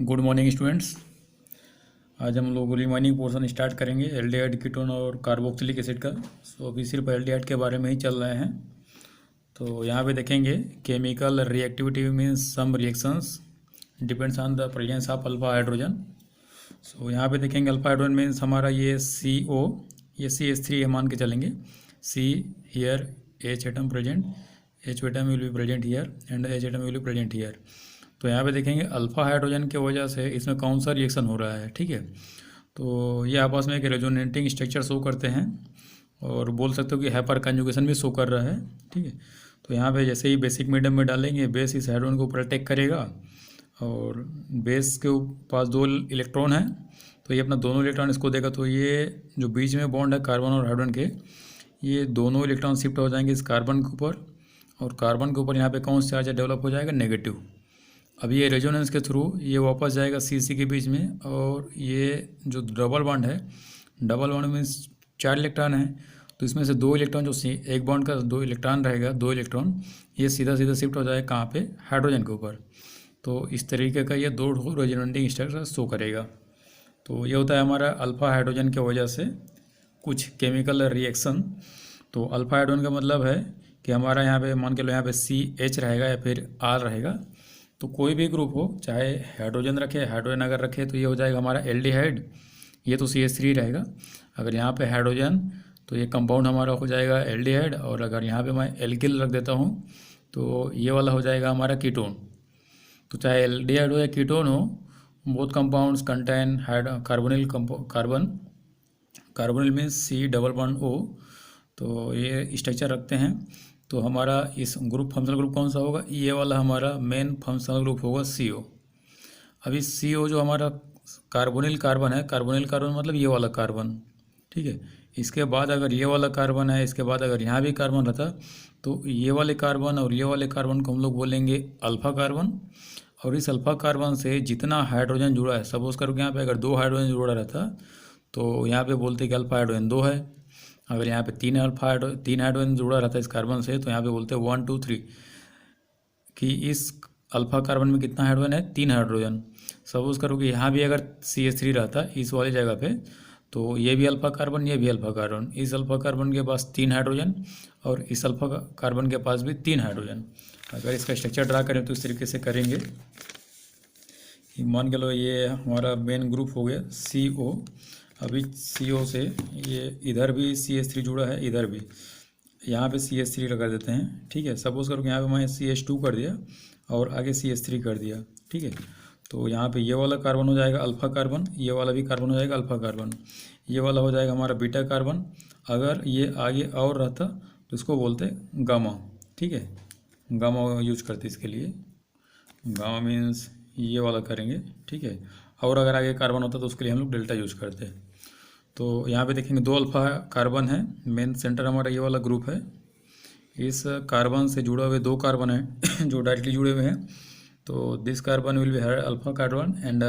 Good morning students. आज हम लोग रिमाइनिंग पोर्शन स्टार्ट करेंगे एल्डिहाइड कीटोन और कार्बोक्सिलिक एसिड का। अभी सिर्फ एल्डिहाइड के बारे में ही चल रहे हैं। तो यहाँ पे देखेंगे chemical reactivity means some reactions depends on the presence of alpha hydrogen. यहाँ पे देखेंगे अल्फा हाइड्रोजन मीन्स हमारा ये CO, ये CH3 मान के चलेंगे। C here H atom present, H atom will be present here and H atom will be present here. तो यहाँ पे देखेंगे अल्फा हाइड्रोजन की वजह से इसमें कौन सा रिएक्शन हो रहा है। ठीक है, तो ये आपस में एक रेजोनेटिंग स्ट्रक्चर शो करते हैं और बोल सकते हो कि हाइपर कंजुगेशन भी शो कर रहा है। ठीक है, तो यहाँ पे जैसे ही बेसिक मीडियम में डालेंगे, बेस इस हाइड्रोजन को प्रोटेक्ट करेगा और बेस के पास 2 इलेक्ट्रॉन है, तो ये अपना दोनों इलेक्ट्रॉन इसको देगा। तो ये जो बीच में बॉन्ड है कार्बन और हाइड्रोजन के, ये दोनों इलेक्ट्रॉन शिफ्ट हो जाएंगे इस कार्बन के ऊपर, और कार्बन के ऊपर यहाँ पे कौन सा चार्ज डेवलप हो जाएगा, नेगेटिव। अब ये रेजोनेंस के थ्रू ये वापस जाएगा CC के बीच में, और ये जो डबल बॉन्ड है, डबल बॉन्ड मीन्स 4 इलेक्ट्रॉन है, तो इसमें से 2 इलेक्ट्रॉन जो एक बॉन्ड का 2 इलेक्ट्रॉन रहेगा, 2 इलेक्ट्रॉन ये सीधा सीधा शिफ्ट हो जाएगा कहाँ पे, हाइड्रोजन के ऊपर। तो इस तरीके का ये 2 रेजोनेटिंग स्ट्रक्चर शो करेगा। तो ये होता है हमारा अल्फा हाइड्रोजन की वजह से कुछ केमिकल रिएक्शन। तो अल्फा हाइड्रोजन का मतलब है कि हमारा यहाँ पे मान के लो यहाँ पे CH रहेगा या फिर R रहेगा। तो कोई भी ग्रुप हो, चाहे हाइड्रोजन रखे, हाइड्रोजन अगर रखे तो ये हो जाएगा हमारा एल्डिहाइड, ये तो CH3 रहेगा। अगर यहाँ पे हाइड्रोजन तो ये कंपाउंड हमारा हो जाएगा एल्डिहाइड, और अगर यहाँ पे मैं एल्किल रख देता हूँ तो ये वाला हो जाएगा हमारा कीटोन। तो चाहे एल्डिहाइड हो या कीटोन हो, both compounds contain carbonyl carbonyl means C double bond O। तो ये स्ट्रक्चर रखते हैं। तो हमारा इस ग्रुप फंक्शनल ग्रुप कौन सा होगा, ये वाला हमारा मेन फंक्शनल ग्रुप होगा CO। अभी CO जो हमारा कार्बोनिल कार्बन है, कार्बोनिल कार्बन मतलब ये वाला कार्बन। ठीक है, इसके बाद अगर ये वाला कार्बन है, इसके बाद अगर यहाँ भी कार्बन रहता, तो ये वाले कार्बन और ये वाले कार्बन को हम लोग बोलेंगे अल्फा कार्बन। और इस अल्फा कार्बन से जितना हाइड्रोजन जुड़ा है, सपोज करो कि यहाँ पे अगर 2 हाइड्रोजन जुड़ा रहता तो यहाँ पे बोलते कि अल्फा हाइड्रोजन 2 है। अगर यहाँ पे 3 हाइड्रोजन जुड़ा रहता है इस कार्बन से, तो यहाँ पे बोलते हैं 1 2 3 कि इस अल्फा कार्बन में कितना हाइड्रोजन है, 3 हाइड्रोजन। सपोज करो कि यहाँ भी अगर CH3 रहता इस वाली जगह पे, तो ये भी अल्फा कार्बन, ये भी अल्फा कार्बन, इस अल्फा कार्बन के पास 3 हाइड्रोजन और इस अल्फा कार्बन के पास भी 3 हाइड्रोजन। अगर इसका स्ट्रक्चर ड्रा करें तो इस तरीके से करेंगे। मान के लो ये हमारा मेन ग्रुप हो गया CO। अभी CO से ये इधर भी CH3 जुड़ा है, इधर भी, यहाँ पे CH3 लगा देते हैं। ठीक है, सपोज करो कि यहाँ पे मैं CH2 कर दिया और आगे CH3 कर दिया। ठीक है, तो यहाँ पे ये वाला कार्बन हो जाएगा अल्फा कार्बन, ये वाला भी कार्बन हो जाएगा अल्फा कार्बन, ये वाला हो जाएगा हमारा बीटा कार्बन। अगर ये आगे और रहता तो इसको बोलते गामा। ठीक है, गामा यूज करते इसके लिए, गामा मीन्स ये वाला करेंगे। ठीक है, और अगर आगे कार्बन होता तो उसके लिए हम लोग डेल्टा यूज करते हैं। तो यहाँ पे देखेंगे 2 अल्फा कार्बन है, मेन सेंटर हमारा ये वाला ग्रुप है। इस कार्बन से जुड़े हुए 2 कार्बन हैं जो डायरेक्टली जुड़े हुए हैं। तो this carbon will be alpha carbon and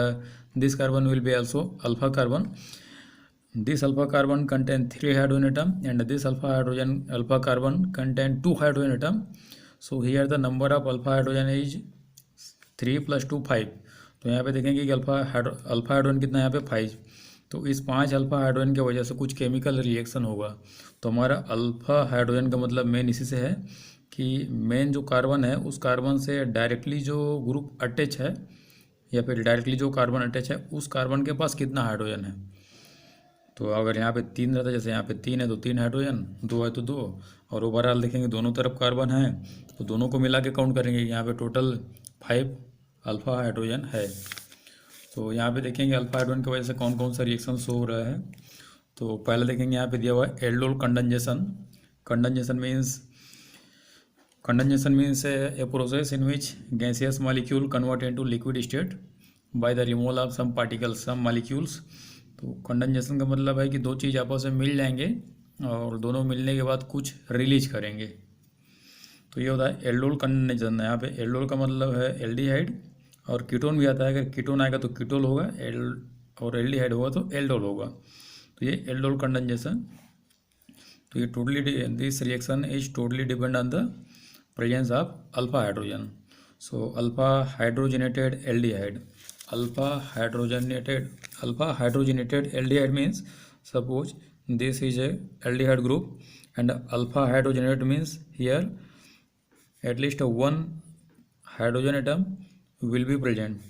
this carbon will be also alpha carbon. This alpha carbon contain 3 hydrogen atom and this alpha carbon contain 2 hydrogen atom. So here the number of alpha hydrogen is 3 + 2 5। तो यहाँ पे देखेंगे कि alpha hydrogen कितना है, यहाँ पे 5। तो इस 5 अल्फा हाइड्रोजन की वजह से कुछ केमिकल रिएक्शन होगा। तो हमारा अल्फा हाइड्रोजन का मतलब मेन इसी से है कि मेन जो कार्बन है उस कार्बन से डायरेक्टली जो ग्रुप अटैच है, या फिर डायरेक्टली जो कार्बन अटैच है उस कार्बन के पास कितना हाइड्रोजन है। तो अगर यहाँ पे 3 रहता है, जैसे यहाँ पे 3 है तो 3 हाइड्रोजन, 2 है तो 2, और ओवरऑल देखेंगे दोनों तरफ कार्बन है तो दोनों को मिला के काउंट करेंगे, यहाँ पे टोटल 5 अल्फा हाइड्रोजन है। तो यहाँ पे देखेंगे अल्फा हाइड्रोजन की वजह से कौन कौन सा रिएक्शन शो हो रहा है। तो पहले देखेंगे यहाँ पे दिया हुआ है aldol condensation. Condensation means a process in which gaseous molecule convert into liquid state by the removal of some particles, some molecules. तो कंडेंसेशन का मतलब है कि 2 चीज़ आपस में मिल जाएंगे और दोनों मिलने के बाद कुछ रिलीज करेंगे। तो ये होता है एल्डोल कंडेंसेशन। यहाँ पे एल्डोल का मतलब है एल्डिहाइड, और कीटोन भी आता है, अगर कीटोन आएगा तो कीटोल होगा, और एल्डिहाइड होगा तो एल्डोल होगा। तो ये एल्डोल कंडेंसेशन। तो ये totally this reaction is totally depend on the presence of alpha hydrogen. So alpha hydrogenated aldehyde alpha hydrogenated aldehyde means suppose this is a aldehyde group and alpha hydrogenated means here at least one hydrogen atom will be present,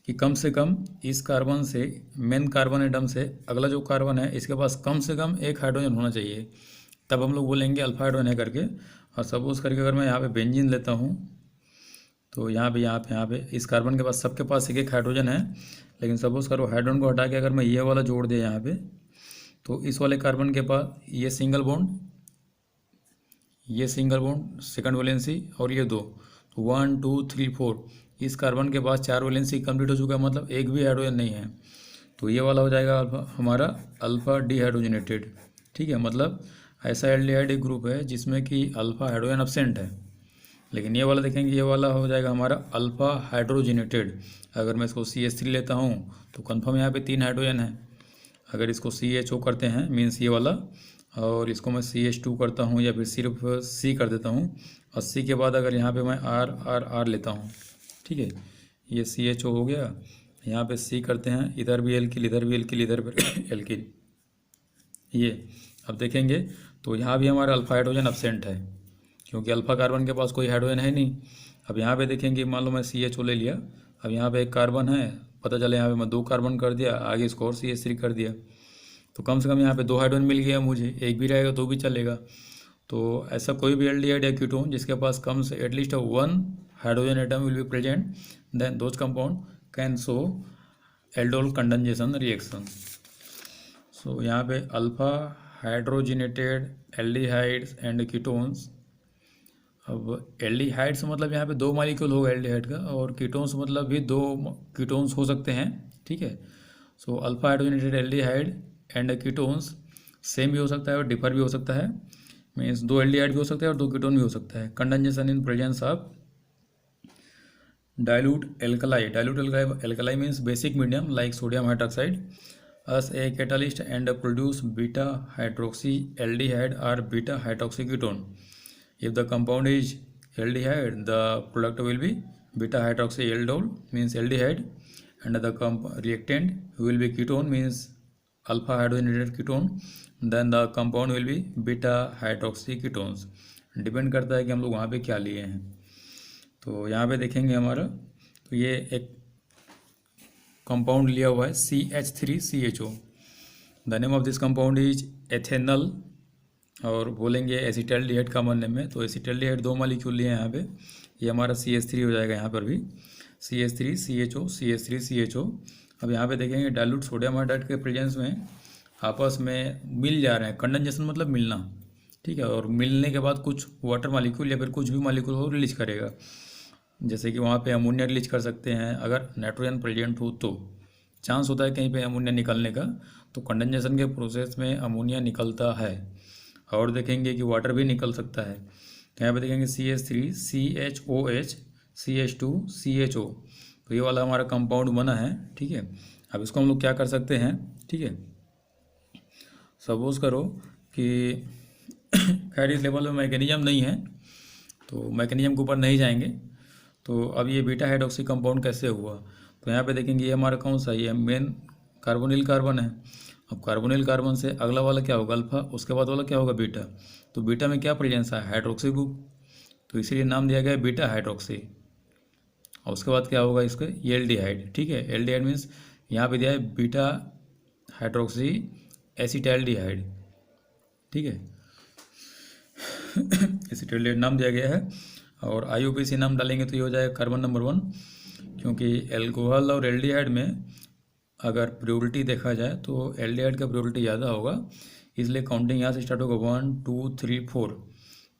कि कम से कम इस carbon से, main carbon atom से अगला जो carbon है इसके पास कम से कम एक हाइड्रोजन होना चाहिए, तब हम लोग बोलेंगे अल्फा हाइड्रोजन है करके। और सपोज करके अगर मैं यहाँ पे बेंजीन लेता हूँ तो यहाँ पे इस कार्बन के पास सबके पास एक एक हाइड्रोजन है, लेकिन सपोज करो हाइड्रोजन को हटा के अगर मैं ये वाला जोड़ दिया यहाँ पे, तो इस वाले कार्बन के पास ये सिंगल बॉन्ड सेकंड वैलेंसी और ये दो, 1 2 3 4, इस कार्बन के पास 4 वैलेंसी कंप्लीट हो चुका है, मतलब एक भी हाइड्रोजन नहीं है, तो ये वाला हो जाएगा हमारा अल्फा डीहाइड्रोजनेटेड। ठीक है, मतलब ऐसा एल्डिहाइड एक ग्रुप है जिसमें कि अल्फा हाइड्रोजन एब्सेंट है, लेकिन ये वाला देखेंगे ये वाला हो जाएगा हमारा अल्फा हाइड्रोजनेटेड। अगर मैं इसको CH3 लेता हूँ तो कन्फर्म यहाँ पे 3 हाइड्रोजन है। अगर इसको CHO करते हैं मीन्स ये वाला, और इसको मैं CH2 करता हूँ या फिर सिर्फ C कर देता हूँ, और C के बाद अगर यहाँ पे मैं R लेता हूँ, ठीक है, ये CHO हो गया, यहाँ पे C करते हैं, इधर भी एल्किल, इधर भी एल्किल, इधर भी एल्किल, ये अब देखेंगे तो यहाँ भी हमारा अल्फा हाइड्रोजन एब्सेंट है, क्योंकि अल्फा कार्बन के पास कोई हाइड्रोजन है नहीं। अब यहाँ पे देखेंगे, मान लो मैं CHO ले लिया, अब यहाँ पे एक कार्बन है, पता चले यहाँ पे मैं 2 कार्बन कर दिया, आगे इसको और CH3 कर दिया, तो कम से कम यहाँ पे 2 हाइड्रोजन मिल गया मुझे, एक भी रहेगा तो भी चलेगा। तो ऐसा कोई भी एल्डिहाइड या कीटोन जिसके पास कम से at least 1 hydrogen atom will be present, then those compound can show aldol condensation reaction. So यहाँ पे alpha hydrogenated aldehydes and ketones. अब एल्डिहाइड्स मतलब यहाँ पे 2 मॉलिक्यूल होगा एल्डिहाइड का, और कीटोन्स मतलब भी 2 कीटोन्स हो सकते हैं। ठीक है, so alpha hydrogenated aldehyde and ketones same भी हो सकता है और डिफर भी हो सकता है, मीन्स 2 एल्डिहाइड भी हो सकता है और 2 कीटोन भी हो सकता है। Condensation in presence of dilute alkali means basic medium like sodium hydroxide as a catalyst and produce beta hydroxyaldehyde or beta hydroxyketone. If the compound is aldehyde, the product will be beta hydroxyaldol means aldehyde, and the reactant will be ketone means alpha hydrogenated ketone, then the compound will be beta hydroxyketones. Depend करता है कि हम लोग वहाँ पे क्या लिए हैं। तो यहाँ पे देखेंगे हमारा, तो ये एक कंपाउंड लिया हुआ है CH3CHO। The name of this compound is ethanal, और बोलेंगे एसिटाल्डिहाइड कॉमन नेम में, तो एसिटाल्डिहाइड 2 मॉलिक्यूल लिए हैं यहाँ पे, ये हमारा CH3 हो जाएगा यहाँ पर भी, CH3CHO। अब यहाँ पे देखेंगे डाइल्यूट सोडियम हाइड्राइड के प्रेजेंस में आपस में मिल जा रहे हैं, कंडेंसेशन मतलब मिलना, ठीक है, और मिलने के बाद कुछ वाटर मॉलिक्यूल या फिर कुछ भी मॉलिक्यूल हो रिलीज करेगा, जैसे कि वहाँ पे अमोनिया रिलीज कर सकते हैं। अगर नाइट्रोजन प्रेजेंट हो तो चांस होता है कहीं पे अमोनिया निकलने का, तो कंडेंसेशन के प्रोसेस में अमोनिया निकलता है, और देखेंगे कि वाटर भी निकल सकता है। तो यहाँ पे देखेंगे CH3 CHOH CH2 CHO, तो ये वाला हमारा कंपाउंड बना है। ठीक है, अब इसको हम लोग क्या कर सकते हैं, ठीक है, सपोज करो कि खैर इस लेवल में मैकेनिज्म नहीं है, तो मैकेनिज्म के ऊपर नहीं जाएंगे। तो अब ये बीटा हाइड्रोक्सी कंपाउंड कैसे हुआ, तो यहाँ पे देखेंगे ये हमारा कौन सा, ये मेन कार्बोनिल कार्बन है। अब कार्बोनिल कार्बन से अगला वाला क्या होगा अल्फा, उसके बाद वाला क्या होगा बीटा, तो बीटा में क्या प्रेजेंस है, हाइड्रोक्सी ग्रुप, तो इसीलिए नाम दिया गया बीटा हाइड्रोक्सी। और उसके बाद क्या होगा इसका, ये एल्डिहाइड। ठीक है, एल्डिहाइड मीन्स यहाँ पे दिया है बीटा हाइड्रोक्सी एसिटाल्डिहाइड। ठीक है, एसिटाल्डिहाइड नाम दिया गया है, और IUPAC नाम डालेंगे तो ये हो जाएगा कार्बन नंबर 1, क्योंकि एल्कोहल और एल्डिहाइड में अगर प्योरिटी देखा जाए तो एल्डिहाइड का प्योरिटी ज़्यादा होगा, इसलिए काउंटिंग यहाँ से स्टार्ट होगा 1 2 3 4।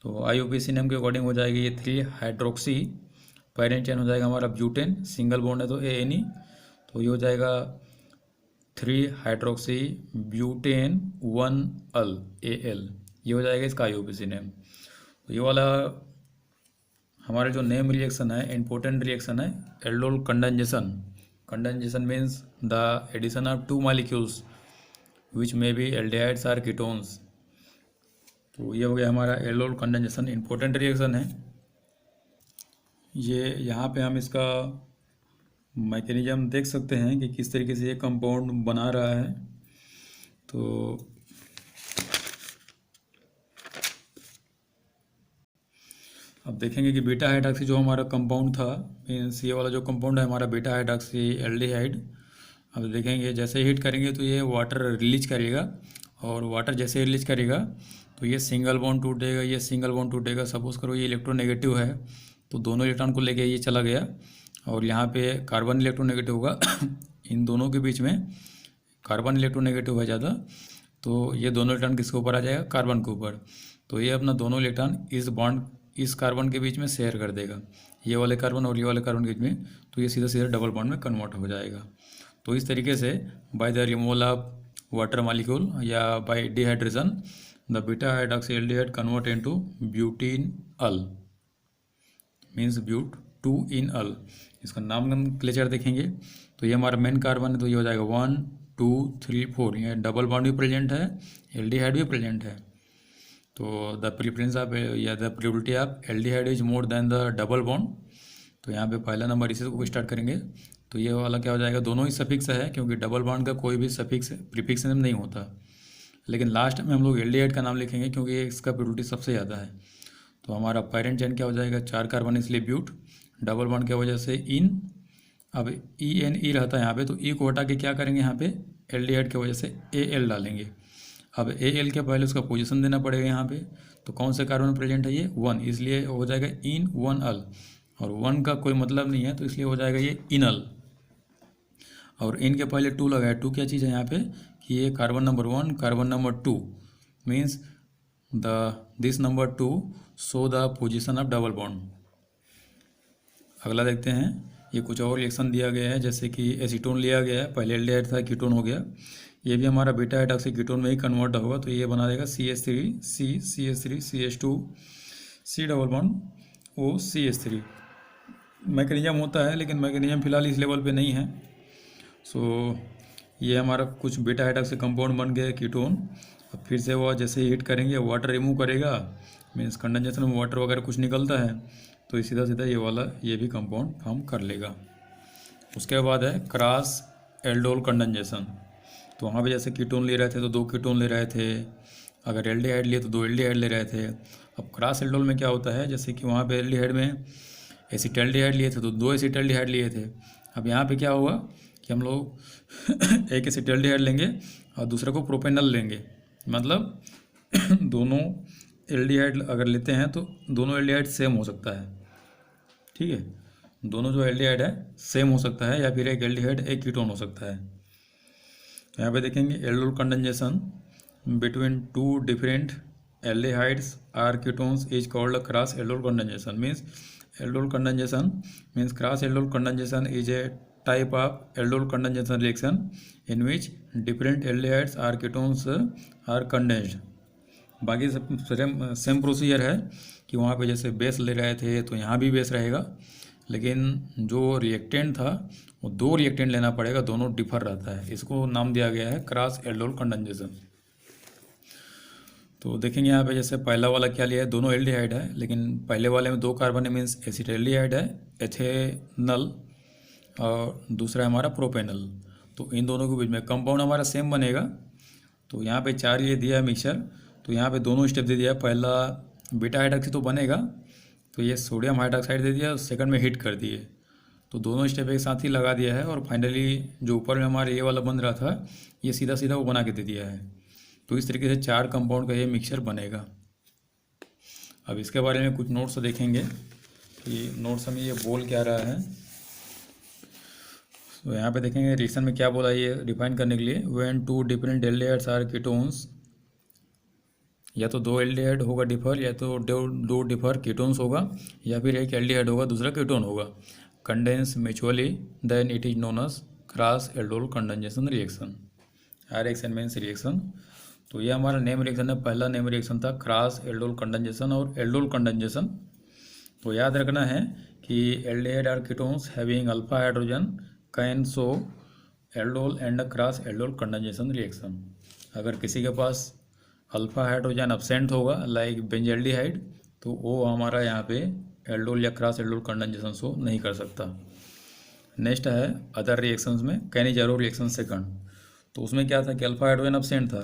तो IUPAC नेम के अकॉर्डिंग हो जाएगी ये 3 हाइड्रोक्सी, पैरेंट चेन हो जाएगा हमारा ब्यूटेन, सिंगल बॉन्ड है तो ANE, तो ये हो जाएगा 3 हाइड्रोक्सी ब्यूटेन 1 अल AL, ये हो जाएगा इसका IUPAC नेम। तो ये वाला हमारा जो नेम रिएक्शन है, इंपॉर्टेंट रिएक्शन है aldol condensation. Condensation means the addition of 2 molecules which may be aldehydes or ketones. तो ये हो गया हमारा एल्डोल कंडेंसेशन, इंपॉर्टेंट रिएक्शन है ये। यहाँ पे हम इसका मैकेनिज्म देख सकते हैं कि किस तरीके से ये कंपाउंड बना रहा है। तो अब देखेंगे कि बीटा हाइड्रॉक्सी जो हमारा कंपाउंड था, मीन्स ये वाला जो कंपाउंड है हमारा बीटा हाइड्रॉक्सी एल्डिहाइड, अब देखेंगे जैसे हीट करेंगे तो ये वाटर रिलीज करेगा, और वाटर जैसे रिलीज करेगा तो ये सिंगल बॉन्ड टूटेगा, ये सिंगल बॉन्ड टूटेगा। सपोज करो ये इलेक्ट्रोनेगेटिव है तो दोनों इलेक्ट्रॉन को लेके ये चला गया, और यहाँ पे कार्बन इलेक्ट्रोनेगेटिव होगा इन दोनों के बीच में कार्बन इलेक्ट्रोनेगेटिव है ज़्यादा, तो ये दोनों इलेक्ट्रॉन किसके ऊपर आ जाएगा, कार्बन के ऊपर। तो ये अपना दोनों इलेक्ट्रॉन इस बॉन्ड इस कार्बन के बीच में शेयर कर देगा, ये वाले कार्बन और ये वाले कार्बन के बीच में, तो ये सीधा सीधा डबल बॉन्ड में कन्वर्ट हो जाएगा। तो इस तरीके से by the removal of water molecule या by dehydration the beta hydroxy aldehyde convert into butanol, means but 2-इन-अल। इसका नॉमेनक्लेचर देखेंगे तो ये हमारा मेन कार्बन है, तो ये हो जाएगा 1 2 3 4, ये डबल बॉन्ड भी प्रेजेंट है, एल्डिहाइड भी प्रेजेंट है। तो द प्रेफरेंस ऑफ या the probability of aldehyde is more than the double bond. तो यहाँ पे पहला नंबर इसी को स्टार्ट करेंगे, तो ये वाला क्या हो जाएगा, दोनों ही सफिक्स है क्योंकि डबल बॉन्ड का कोई भी सफिक्स प्रीफिक्स नहीं होता। लेकिन लास्ट में हम लोग एल्डिहाइड का नाम लिखेंगे क्योंकि इसका प्रोबेबिलिटी सबसे ज़्यादा है। तो हमारा पैरेंट चेन क्या हो जाएगा, 4 कार्बन इसलिए ब्यूट, डबल बॉन्ड की वजह से इन, अब ENE रहता है यहाँ पे, तो ई को हटा के क्या करेंगे यहाँ पे एल्डिहाइड की वजह से AL डालेंगे। अब AL के पहले उसका पोजीशन देना पड़ेगा यहाँ पे, तो कौन से कार्बन प्रेजेंट है ये 1, इसलिए हो जाएगा इन 1-अल, और 1 का कोई मतलब नहीं है तो इसलिए हो जाएगा ये इनल। और इन के पहले 2 लगाया, 2 क्या चीज़ है यहाँ पे कि ये carbon number 1 carbon number 2, means this number 2 show the position of double bond. अगला देखते हैं, ये कुछ और रिएक्शन दिया गया है, जैसे कि एसीटोन लिया गया है, पहले एल्डिहाइड था कीटोन हो गया, ये भी हमारा बीटा हाइड्रॉक्सी कीटोन में ही कन्वर्ट होगा, तो ये बना देगा CH3 C CH3 CH2 C double bond O CH3। Mechanism होता है लेकिन मैकेनिज्म फिलहाल इस लेवल पे नहीं है। सो ये हमारा कुछ बीटा हाइड्रॉक्सी कंपाउंड बन गया कीटोन। अब फिर से वो जैसे ही हीट करेंगे वाटर रिमूव करेगा, मीन्स कंडेंसेशन में वाटर वगैरह कुछ निकलता है, तो सीधा सीधा ये वाला ये भी कंपाउंड फॉर्म कर लेगा। उसके बाद है क्रॉस एल्डोल कंडेंसेशन। तो वहाँ पे जैसे कीटोन ले रहे थे तो 2 कीटोन ले रहे थे, अगर एल्डिहाइड लिए तो 2 एल्डिहाइड ले रहे थे। अब क्रॉस एल्डोल में क्या होता है, जैसे कि वहाँ पे एल्डिहाइड में एसिटल्डिहाइड लिए थे तो 2 एसिटल्डिहाइड लिए थे। अब यहाँ पे क्या होगा कि हम लोग एक एसिटल्डिहाइड लेंगे और दूसरे को प्रोपेनल लेंगे, मतलब दोनों एल्डिहाइड अगर लेते हैं तो दोनों एल्डिहाइड सेम हो सकता है, ठीक है, दोनों जो एल्डिहाइड है सेम हो सकता है, या फिर एक एल्डिहाइड एक कीटोन हो सकता है। यहाँ पे देखेंगे aldol condensation between 2 different aldehydes or ketones is called cross aldol condensation. Means aldol condensation means cross aldol condensation is a type of aldol condensation reaction in which different aldehydes or ketones are condensed। बाकी सब same procedure है कि वहाँ पे जैसे base ले रहे थे तो यहाँ भी बेस रहेगा, लेकिन जो रिएक्टेंट था वो 2 रिएक्टेंट लेना पड़ेगा, दोनों डिफर रहता है, इसको नाम दिया गया है क्रॉस एल्डोल कंडेंसेशन। तो देखेंगे यहाँ पे जैसे पहला वाला क्या लिया है, दोनों एल्डिहाइड है, लेकिन पहले वाले में 2 कार्बन है, मीन्स एसिटल्डिहाइड है एथेनल, और दूसरा है हमारा प्रोपेनल। तो इन दोनों के बीच में कंपाउंड हमारा सेम बनेगा। तो यहाँ पे 4 ये दिया है मिक्सचर, तो यहाँ पे दोनों स्टेप दे दिया है, पहला बीटा हाइड्रॉक्सी तो बनेगा, तो ये सोडियम हाइड्रॉक्साइड दे दिया, सेकंड में हीट कर दिए, तो दोनों स्टेप एक साथ ही लगा दिया है, और फाइनली जो ऊपर में हमारे ये वाला बन रहा था ये सीधा सीधा वो बना के दे दिया है। तो इस तरीके से 4 कंपाउंड का ये मिक्सचर बनेगा। अब इसके बारे में कुछ नोट्स देखेंगे कि नोट्स में ये बोल क्या रहा है। तो यहाँ पे देखेंगे रिएक्शन में क्या बोला ये डिफाइन करने के लिए, when 2 different aldehydes or ketones, या तो 2 एल्डिहाइड होगा डिफर, या तो 2 डिफर कीटोन्स होगा, या फिर एक एल्डिहाइड होगा दूसरा कीटोन होगा, condense mutually then it is known as cross aldol condensation reaction. RXN means reaction. तो ये हमारा नेम रिएक्शन है, पहला नेम रिएक्शन था क्रॉस एल्डोल कंडेंसेशन और एल्डोल कंडेंसेशन। तो याद रखना है कि aldehyde or ketones having alpha hydrogen can show aldol and cross aldol condensation reaction. अगर किसी के पास अल्फा हाइड्रोजन अब्सेंट होगा लाइक बेंजल्डिहाइड, तो वो हमारा यहाँ पे एल्डोल या क्रॉस एल्डोल कंडेंसेशन शो नहीं कर सकता। नेक्स्ट है अदर रिएक्शंस में कैनिजारो रिएक्शन सेकंड। तो उसमें क्या था कि अल्फा हाइड्रोजन अब्सेंट था,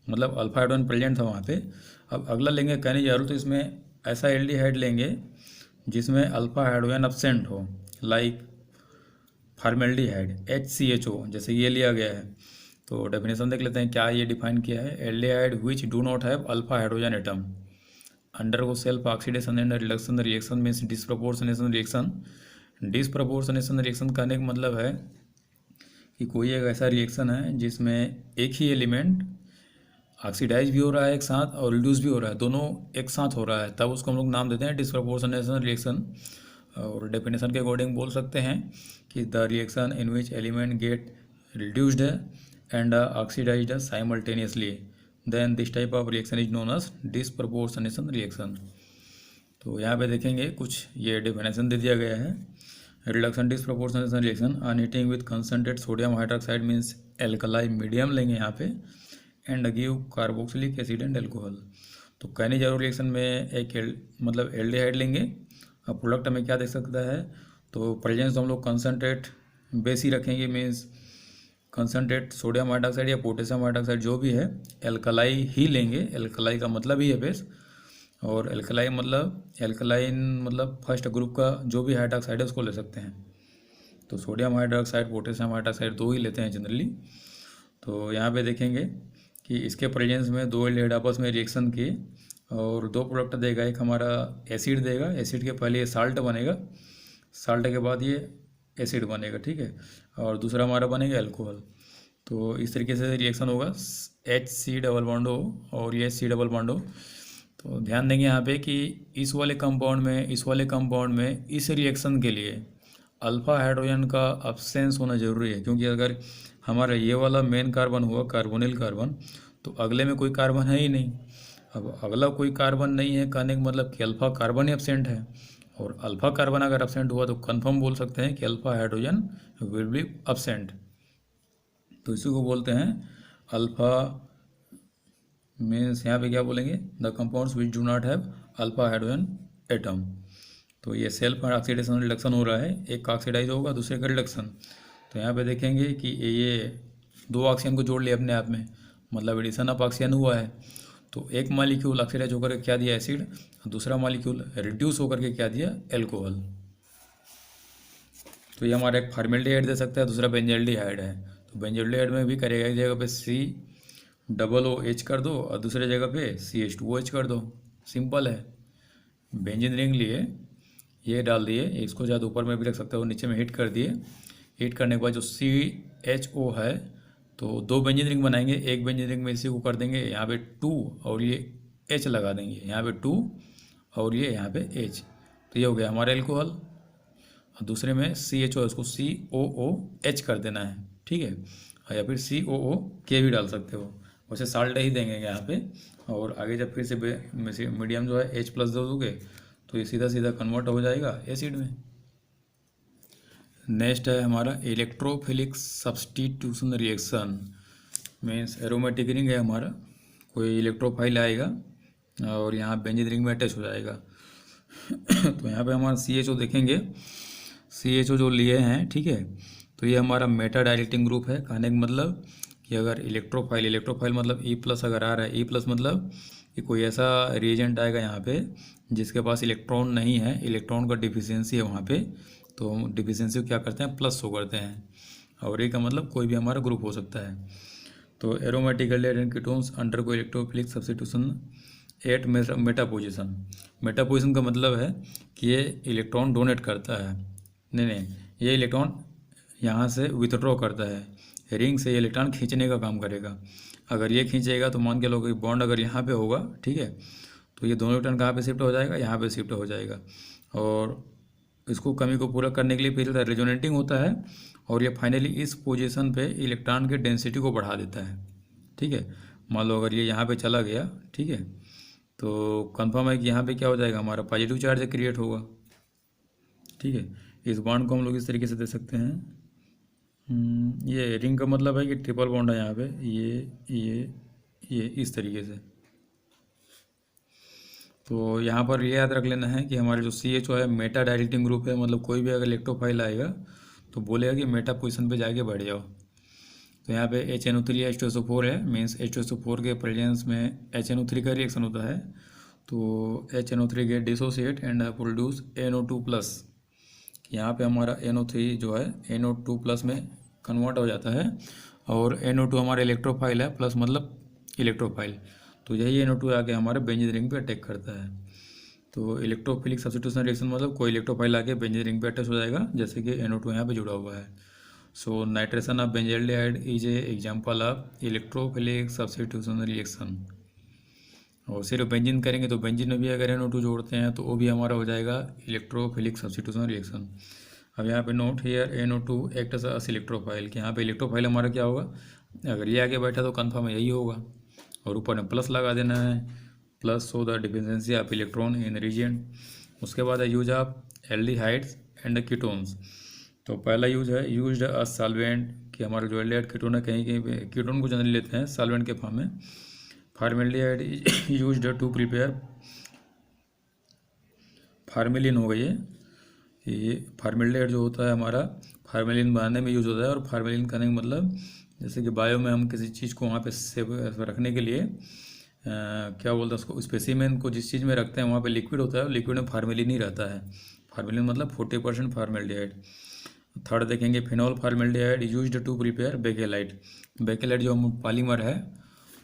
मतलब अल्फा हाइड्रोजन प्रेजेंट था वहाँ पे। अब अगला लेंगे कैनिजारो, तो इसमें ऐसा एल्डिहाइड लेंगे जिसमें अल्फा हाइड्रोजन अब्सेंट हो, लाइक फार्मेल्डिहाइड HCHO, जैसे ये लिया गया है। तो डेफिनेशन देख लेते हैं क्या ये डिफाइन किया है। Aldehyde which do not have alpha hydrogen atom undergo self oxidation and reduction reaction means disproportionation reaction. Disproportionation reaction कहने का मतलब है कि कोई एक ऐसा रिएक्शन है जिसमें एक ही एलिमेंट ऑक्सीडाइज भी हो रहा है एक साथ और रिड्यूस भी हो रहा है, दोनों एक साथ हो रहा है, तब उसको हम लोग नाम देते हैं डिसप्रोपोर्शनेशन रिएक्शन। और डेफिनेशन के अकॉर्डिंग बोल सकते हैं कि the reaction in which element get reduced and oxidized simultaneously, then this type of reaction is known as disproportionation reaction. तो यहाँ पे देखेंगे कुछ ये डेफिनेशन दे दिया गया है। Reduction disproportionation reaction on heating with concentrate sodium hydroxide means alkali medium लेंगे यहाँ पे, and give carboxylic acid and alcohol. तो कैनिजारो रिएक्शन में एक मतलब एल्डिहाइड लेंगे। अब प्रोडक्ट में क्या देख सकता है, तो प्रेजेंस हम लोग कंसनट्रेट बेस ही रखेंगे, मीन्स कंसनट्रेट सोडियम हाइड्रोक्साइड या पोटेशियम हाइड्रोक्साइड जो भी है एल्कलाई ही लेंगे। एल्कलाई का मतलब ही है बेस, और एल्कलाई मतलब एल्कलाइन मतलब फर्स्ट ग्रुप का जो भी हाइड्रोक्साइड है उसको ले सकते हैं। तो सोडियम हाइड्रोक्साइड पोटेशियम हाइड्रोक्साइड दो ही लेते हैं जनरली। तो यहाँ पे देखेंगे कि इसके प्रेजेंस में दो एल्डिहाइड आपस में रिएक्शन किए और दो प्रोडक्ट देगा। एक हमारा एसिड देगा, एसिड के पहले ये साल्ट बनेगा, साल्ट के बाद ये एसिड बनेगा, ठीक है, और दूसरा हमारा बनेगा अल्कोहल। तो इस तरीके से रिएक्शन होगा, HC डबल बॉन्ड हो और ये HC डबल बॉन्ड हो। तो ध्यान देंगे यहाँ पे कि इस वाले कंपाउंड में इस रिएक्शन के लिए अल्फा हाइड्रोजन का अब्सेंस होना जरूरी है, क्योंकि अगर हमारा ये वाला मेन कार्बन हुआ कार्बोनिल कार्बन, तो अगले में कोई कार्बन है ही नहीं। अब अगला कोई कार्बन नहीं है कहने का मतलब कि अल्फा कार्बन ही एब्सेंट है, और अल्फा कार्बन अगर एब्सेंट हुआ तो कंफर्म बोल सकते हैं कि alpha hydrogen will be absent. तो इसी को बोलते हैं अल्फा मीन्स यहाँ पे क्या बोलेंगे, the compounds which do not have alpha hydrogen atom. तो ये सेल्फ ऑक्सीडेशन रिडक्शन हो रहा है, एक का ऑक्सीडाइज होगा दूसरे का रिडक्शन। तो यहाँ पे देखेंगे कि ये दो ऑक्सीजन को जोड़ लिया अपने आप में, मतलब एडिशन ऑफ ऑक्सीजन हुआ है। तो एक मॉलिक्यूल ऑक्सीडाइज होकर के क्या दिया एसिड, दूसरा मॉलिक्यूल रिड्यूस होकर के क्या दिया एल्कोहल। तो ये हमारा एक फॉर्मेल्डिहाइड दे सकता है, दूसरा बेंजल्डिहाइड है। तो बेंजल्डिहाइड में भी करेगा, एक जगह पे COOH कर दो और दूसरे जगह पे CH2OH कर दो, सिंपल है। बेंजीन रिंग लिए, ये डाल दिए, इसको ज़्यादा ऊपर में भी रख सकते हो, नीचे में हीट कर दिए। हीट करने के बाद जो CHO है तो दो बेंजीन रिंग बनाएंगे, एक बेंजीन रिंग में इसी को कर देंगे यहाँ पे 2 और ये H लगा देंगे, यहाँ पे 2 और ये यहाँ पे H। तो ये हो गया हमारा एल्कोहल। और दूसरे में CHO है, उसको COOH कर देना है, ठीक है, या फिर COOK भी डाल सकते हो। वैसे साल्ट ही देंगे यहाँ पे, और आगे जब फिर से मीडियम जो है H+ दे दोगे तो ये सीधा सीधा कन्वर्ट हो जाएगा एसिड में। नेक्स्ट है हमारा electrophilic substitution reaction, means aromatic ring है हमारा, कोई इलेक्ट्रोफाइल आएगा और यहाँ बेंजीन रिंग में अटैच हो जाएगा। तो यहाँ पे हमारा CHO देखेंगे, CHO जो लिए हैं, ठीक है, तो ये हमारा मेटा डायरेक्टिंग ग्रुप है। कहने का मतलब कि अगर इलेक्ट्रोफाइल मतलब E+ अगर आ रहा है, E+ मतलब कि कोई ऐसा रिएजेंट आएगा यहाँ पे जिसके पास इलेक्ट्रॉन नहीं है, इलेक्ट्रॉन का डिफिशियंसी है वहाँ पे, तो डिफिशियंसी को क्या करते हैं प्लस शो करते हैं, और ए का मतलब कोई भी हमारा ग्रुप हो सकता है। तो aromatic aldehyde ketones undergo electrophilic substitution at meta position का मतलब है कि ये इलेक्ट्रॉन डोनेट करता है, नहीं ये इलेक्ट्रॉन यहाँ से विथड्रॉ करता है, रिंग से ये इलेक्ट्रॉन खींचने का काम करेगा। अगर ये खींचेगा तो मान के लो कि बॉन्ड अगर यहाँ पे होगा, ठीक है, तो ये दोनों इलेक्ट्रॉन कहाँ पे शिफ्ट हो जाएगा, यहाँ पे शिफ्ट हो जाएगा, और इसको कमी को पूरा करने के लिए फिर रेजोनेटिंग होता है, और ये फाइनली इस पोजीशन पे इलेक्ट्रॉन के डेंसिटी को बढ़ा देता है, ठीक है। मान लो अगर ये यहाँ पे चला गया, ठीक है, तो कंफर्म है कि यहाँ पे क्या हो जाएगा, हमारा पॉजिटिव चार्ज क्रिएट होगा, ठीक है। इस बॉन्ड को हम लोग इस तरीके से दे सकते हैं। ये रिंग का मतलब है कि ट्रिपल बॉन्ड है यहाँ पे, ये इस तरीके से। तो यहाँ पर ये याद रख लेना है कि हमारे जो CHO है मेटा डायरेक्टिंग ग्रुप है, मतलब कोई भी अगर इलेक्ट्रोफाइल आएगा तो बोलेगा कि मेटा पोजीशन पे जाके बैठ जाओ। तो यहाँ पे HNO3 H2SO4 है, मीन्स H2SO4 के प्रेजेंस में HNO3 का रिएक्शन होता है। तो HNO3 get dissociate and produce NO2 plus. यहाँ पे हमारा NO3 जो है NO2 प्लस में कन्वर्ट हो जाता है, और NO2 हमारा इलेक्ट्रोफाइल है, प्लस मतलब इलेक्ट्रोफाइल। तो यही NO2 आके हमारे बेंजीन रिंग पे अटैक करता है। तो इलेक्ट्रोफिलिक सब्स्टिट्यूशन रिएक्शन मतलब कोई इलेक्ट्रोफाइल आके बेंजीन रिंग पे अटैच हो जाएगा, जैसे कि NO2 यहाँ पे जुड़ा हुआ है। So nitration of benzaldehyde is a example of electrophilic substitution reaction. और सिर्फ बेंजीन करेंगे तो बेंजीन में भी अगर NO2 जोड़ते हैं तो वो भी हमारा हो जाएगा इलेक्ट्रोफिलिक सब्स्टिट्यूशन रिएक्शन। अब यहाँ पे note here NO2 act as electrophile, कि यहाँ पे इलेक्ट्रोफाइल हमारा क्या होगा, अगर ये आगे बैठा तो कन्फर्म यही होगा, और ऊपर में प्लस लगा देना है, plus so the deficiency of electron in region. उसके बाद है use of aldehydes and ketones. तो पहला यूज है यूज्ड अ सॉल्वेंट, कि हमारा जो एल्डिहाइड कीटोन है कहीं कहीं पे कीटोन को जनरली लेते हैं सॉल्वेंट के फॉर्म में। Formaldehyde used to prepare, formalin हो गई है ये। फार्मेल्डिहाइड जो होता है हमारा फार्मेलिन बनाने में यूज होता है, और फार्मेलिन करने का मतलब जैसे कि बायो में हम किसी चीज़ को वहाँ पे सेव रखने के लिए क्या बोलते हैं उसको, स्पेसिमेन को जिस चीज़ में रखते हैं वहाँ पे लिक्विड होता है, लिक्विड में फार्मेलिन ही रहता है। फार्मेलिन मतलब 40% फार्मेल्डिहाइड। थर्ड देखेंगे phenol formaldehyde used to prepare bakelite. Bakelite जो हम पॉलीमर है,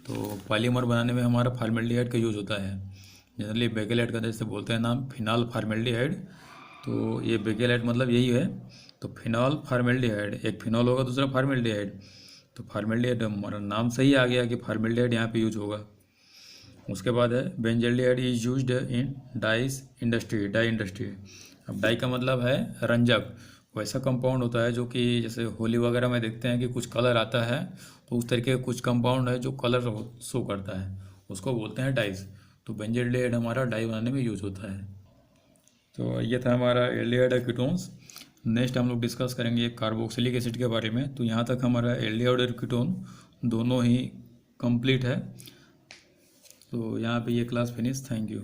तो पॉलीमर बनाने में हमारा फार्मेल्डिहाइड का यूज होता है। जनरली बेकेलाइट का जैसे बोलते हैं नाम फिनॉल फार्मेल्डिहाइड, तो ये बेकेलाइट मतलब यही है। तो फिनॉल फार्मेल्डिहाइड, एक फिनॉल होगा दूसरा फार्मेल्डिहाइड, तो फार्मेल्डिहाइड हमारा नाम सही आ गया कि फार्मेल्डिहाइड यहाँ पे यूज होगा। उसके बाद है benzaldehyde is used in dyes industry, dye industry. अब डाई का मतलब है रंजक, वैसा कंपाउंड होता है जो कि जैसे होली वगैरह में देखते हैं कि कुछ कलर आता है, तो उस तरीके का कुछ कंपाउंड है जो कलर शो करता है, उसको बोलते हैं डाइस। तो बेंजल्डिहाइड हमारा डाई बनाने में यूज होता है। तो ये था हमारा एल्डिहाइड कीटोन्स। नेक्स्ट हम लोग डिस्कस करेंगे कार्बोक्सिलिक एसिड के बारे में। तो यहाँ तक हमारा एल्डिहाइड और कीटोन दोनों ही कंप्लीट है। तो यहाँ पे ये क्लास फिनिश। Thank you.